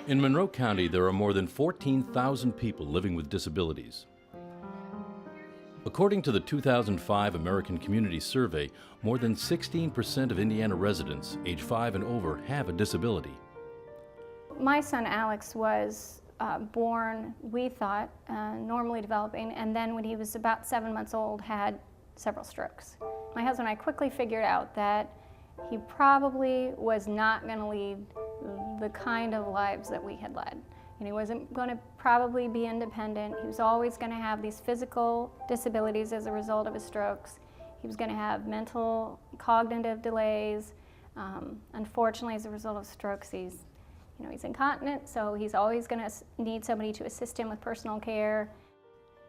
In Monroe County, there are more than 14,000 people living with disabilities. According to the 2005 American Community Survey, more than 16% of Indiana residents age 5 and over have a disability. My son Alex was born, we thought, normally developing, and then when he was about 7 months old had several strokes. My husband and I quickly figured out that he probably was not going to lead the kind of lives that we had led. And he wasn't going to probably be independent. He was always going to have these physical disabilities as a result of his strokes. He was going to have mental, cognitive delays. Unfortunately, as a result of strokes, he's incontinent, so he's always going to need somebody to assist him with personal care.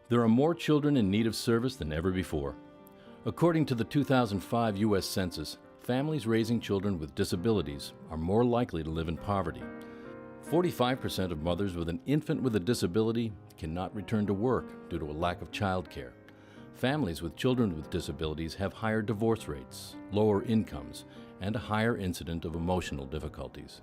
There are more children in need of service than ever before. According to the 2005 U.S. Census, families raising children with disabilities are more likely to live in poverty. 45% of mothers with an infant with a disability cannot return to work due to a lack of child care. Families with children with disabilities have higher divorce rates, lower incomes, and a higher incidence of emotional difficulties.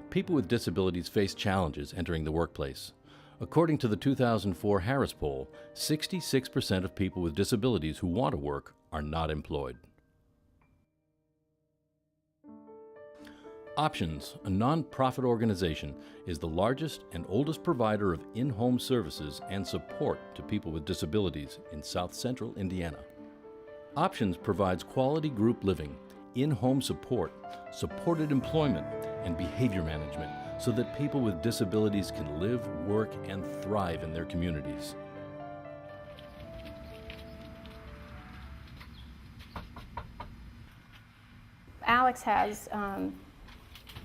People with disabilities face challenges entering the workplace. According to the 2004 Harris Poll, 66% of people with disabilities who want to work are not employed. Options, a non-profit organization, is the largest and oldest provider of in-home services and support to people with disabilities in South Central Indiana. Options provides quality group living, in-home support, supported employment, and behavior management so that people with disabilities can live, work, and thrive in their communities. Alex has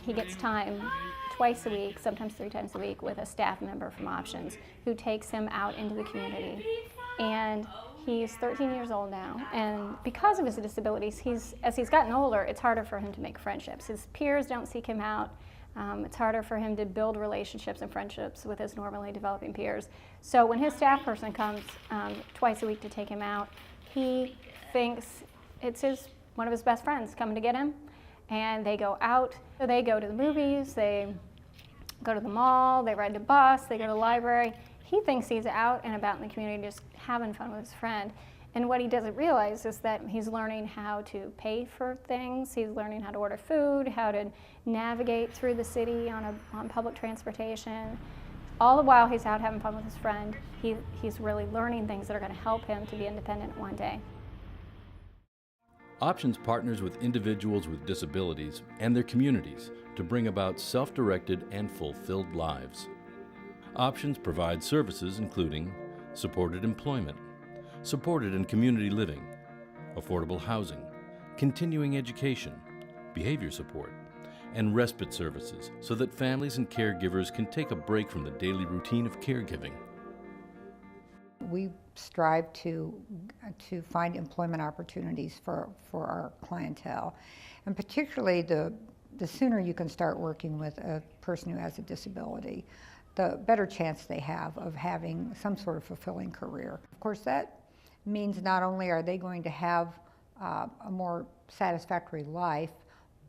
he gets time twice a week, sometimes 3 times a week, with a staff member from Options who takes him out into the community. And he's 13 years old now, and because of his disabilities, as he's gotten older, it's harder for him to make friendships. His peers don't seek him out. It's harder for him to build relationships and friendships with his normally developing peers. So when his staff person comes twice a week to take him out, he thinks it's one of his best friends coming to get him. And they go out, they go to the movies, they go to the mall, they ride the bus, they go to the library. He thinks he's out and about in the community just having fun with his friend. And what he doesn't realize is that he's learning how to pay for things, he's learning how to order food, how to navigate through the city on public transportation. All the while he's out having fun with his friend, he's really learning things that are going to help him to be independent one day. Options partners with individuals with disabilities and their communities to bring about self-directed and fulfilled lives. Options provide services including supported employment, supported and community living, affordable housing, continuing education, behavior support, and respite services so that families and caregivers can take a break from the daily routine of caregiving. We strive to find employment opportunities for our clientele, and particularly the sooner you can start working with a person who has a disability, the better chance they have of having some sort of fulfilling career. Of course, that means not only are they going to have a more satisfactory life,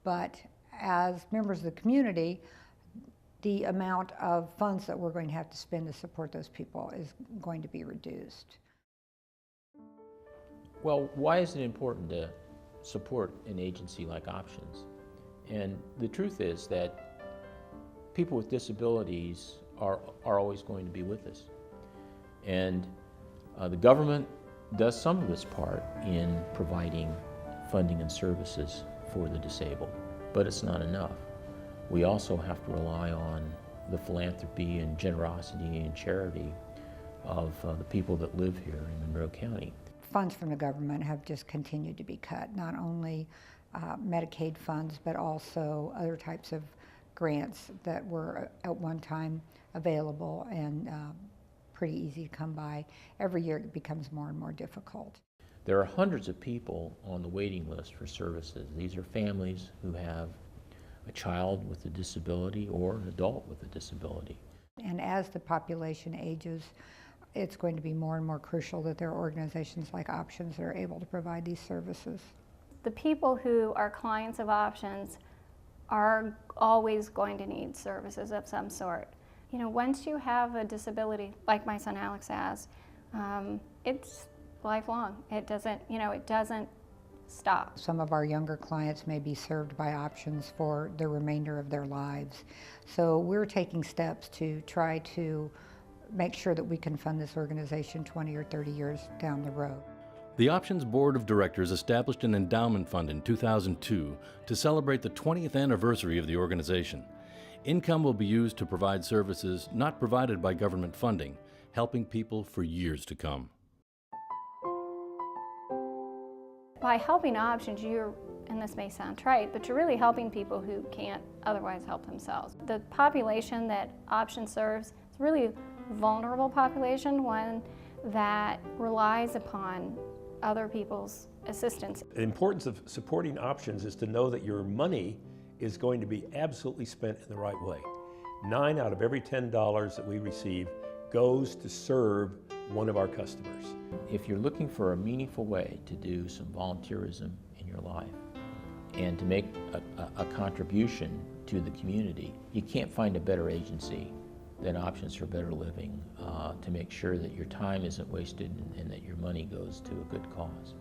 but as members of the community, the amount of funds that we're going to have to spend to support those people is going to be reduced. Well, why is it important to support an agency like Options? And the truth is that people with disabilities are always going to be with us. And the government does some of its part in providing funding and services for the disabled, but it's not enough. We also have to rely on the philanthropy and generosity and charity of the people that live here in Monroe County. Funds from the government have just continued to be cut, not only Medicaid funds, but also other types of grants that were at one time available and pretty easy to come by. Every year it becomes more and more difficult. There are hundreds of people on the waiting list for services. These are families who have a child with a disability or an adult with a disability. And as the population ages, it's going to be more and more crucial that there are organizations like Options that are able to provide these services. The people who are clients of Options are always going to need services of some sort. You know, once you have a disability like my son Alex has, it's lifelong. It doesn't, it doesn't stop. Some of our younger clients may be served by options for the remainder of their lives. So we're taking steps to try to make sure that we can fund this organization 20 or 30 years down the road. The Options Board of Directors established an endowment fund in 2002 to celebrate the 20th anniversary of the organization. Income will be used to provide services not provided by government funding, helping people for years to come. By helping Options, and this may sound trite, but you're really helping people who can't otherwise help themselves. The population that Options serves is really a vulnerable population, one that relies upon other people's assistance. The importance of supporting Options is to know that your money is going to be absolutely spent in the right way. 9 out of every $10 that we receive goes to serve one of our customers. If you're looking for a meaningful way to do some volunteerism in your life and to make a contribution to the community, you can't find a better agency than Options for Better Living to make sure that your time isn't wasted and that your money goes to a good cause.